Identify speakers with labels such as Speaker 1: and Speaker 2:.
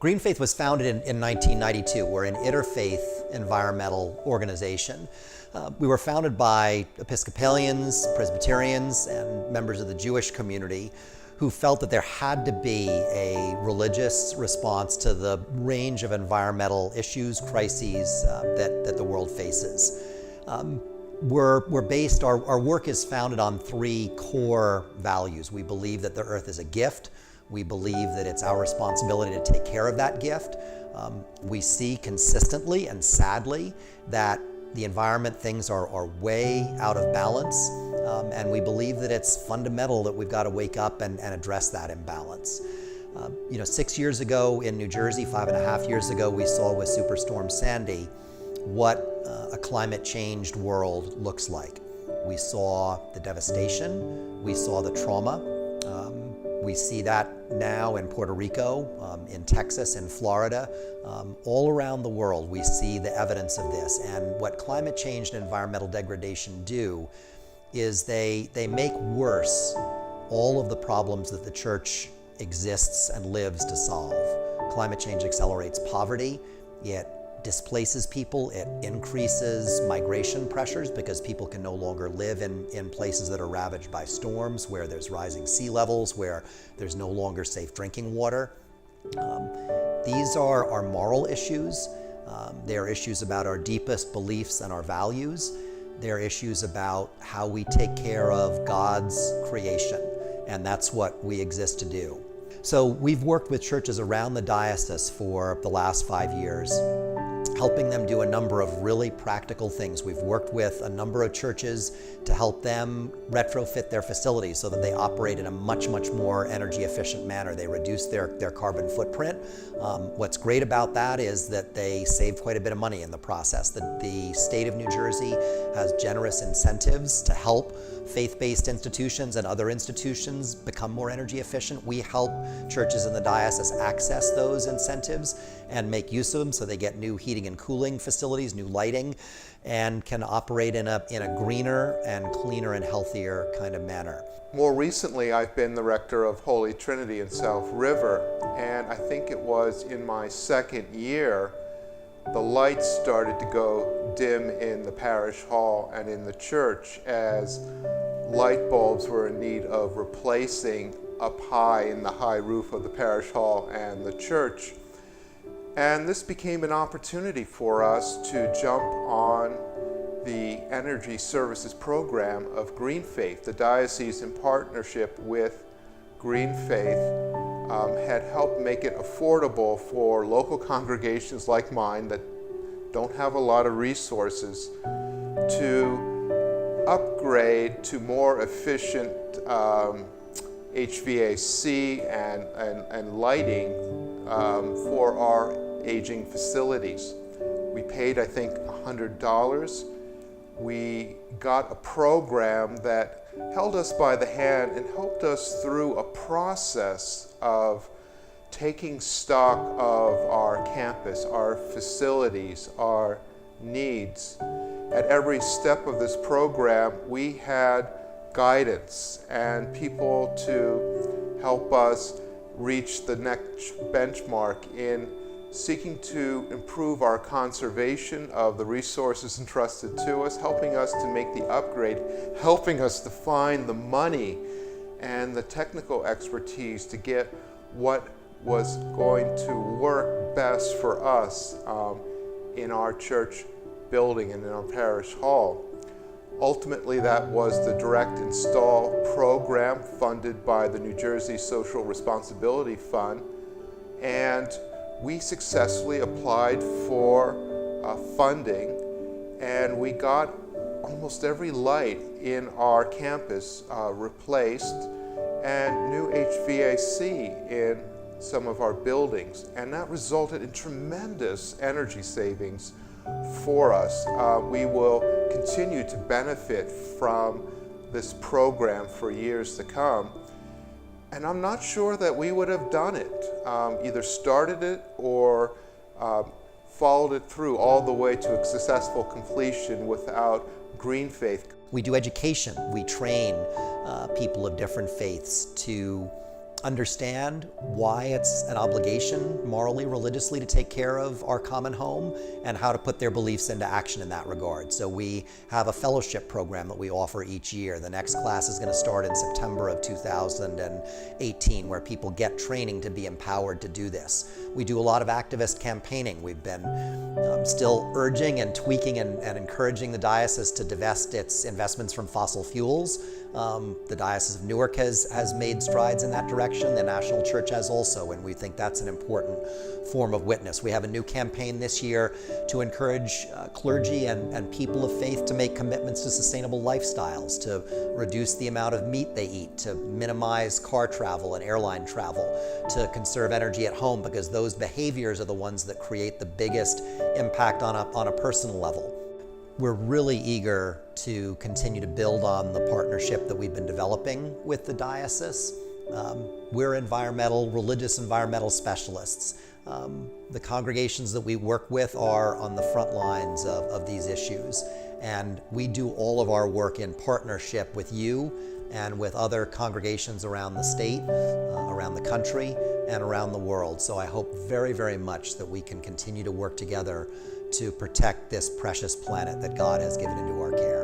Speaker 1: Green Faith was founded in 1992. We're an interfaith environmental organization. We were founded by Episcopalians, Presbyterians, and members of the Jewish community who felt that there had to be a religious response to the range of environmental issues, crises that the world faces. We're based, our work is founded on three core values. We believe that the earth is a gift. We believe that it's our responsibility to take care of that gift. We see consistently and sadly that the environment, things are way out of balance. And we believe that it's fundamental that we've got to wake up and address that imbalance. 6 years ago in New Jersey, 5.5 years ago, we saw with Superstorm Sandy what a climate changed world looks like. We saw the devastation, we saw the trauma. We see that now in Puerto Rico, in Texas, in Florida, all around the world we see the evidence of this. And what climate change and environmental degradation do is they make worse all of the problems that the church exists and lives to solve. Climate change accelerates poverty, it displaces people, it increases migration pressures because people can no longer live in places that are ravaged by storms, where there's rising sea levels, where there's no longer safe drinking water. These are moral issues. They're issues about our deepest beliefs and our values. They're issues about how we take care of God's creation, and that's what we exist to do. So we've worked with churches around the diocese for the last 5 years, helping them do a number of really practical things. We've worked with a number of churches to help them retrofit their facilities so that they operate in a much more energy efficient manner. They reduce their carbon footprint. What's great about that is that they save quite a bit of money in the process. The state of New Jersey has generous incentives to help faith-based institutions and other institutions become more energy efficient. We help churches in the diocese access those incentives and make use of them so they get new heating and cooling facilities, new lighting, and can operate in a greener and cleaner and healthier kind of manner.
Speaker 2: More recently, I've been the rector of Holy Trinity in South River, and I think it was in my second year the lights started to go dim in the parish hall and in the church as light bulbs were in need of replacing up high in the high roof of the parish hall and the church. And this became an opportunity for us to jump on the energy services program of Green Faith. The diocese, in partnership with Green Faith, had helped make it affordable for local congregations like mine that don't have a lot of resources to upgrade to more efficient HVAC and lighting for our aging facilities. We paid, I think, $100. We got a program that held us by the hand and helped us through a process of taking stock of our campus, our facilities, our needs. At every step of this program, we had guidance and people to help us reach the next benchmark in seeking to improve our conservation of the resources entrusted to us, helping us to make the upgrade, helping us to find the money and the technical expertise to get what was going to work best for us in our church building and in our parish hall. Ultimately, that was the Direct Install program funded by the New Jersey Social Responsibility Fund, and we successfully applied for funding, and we got almost every light in our campus replaced and new HVAC in some of our buildings, and that resulted in tremendous energy savings for us. We will continue to benefit from this program for years to come. And I'm not sure that we would have done it, either started it or followed it through all the way to a successful completion without Green Faith.
Speaker 1: We do education. We train people of different faiths to understand why it's an obligation morally, religiously to take care of our common home, and how to put their beliefs into action in that regard. So we have a fellowship program that we offer each year. The next class is going to start in September of 2018, where people get training to be empowered to do this. We do a lot of activist campaigning. We've been still urging and tweaking and encouraging the diocese to divest its investments from fossil fuels. The Diocese of Newark has made strides in that direction. The National Church has also, and we think that's an important form of witness. We have a new campaign this year to encourage clergy and people of faith to make commitments to sustainable lifestyles, to reduce the amount of meat they eat, to minimize car travel and airline travel, to conserve energy at home, because those behaviors are the ones that create the biggest impact on a personal level. We're really eager to continue to build on the partnership that we've been developing with the diocese. We're religious environmental specialists. The congregations that we work with are on the front lines of these issues, and we do all of our work in partnership with you and with other congregations around the state, around the country, and around the world. So I hope very, very much that we can continue to work together to protect this precious planet that God has given into our care.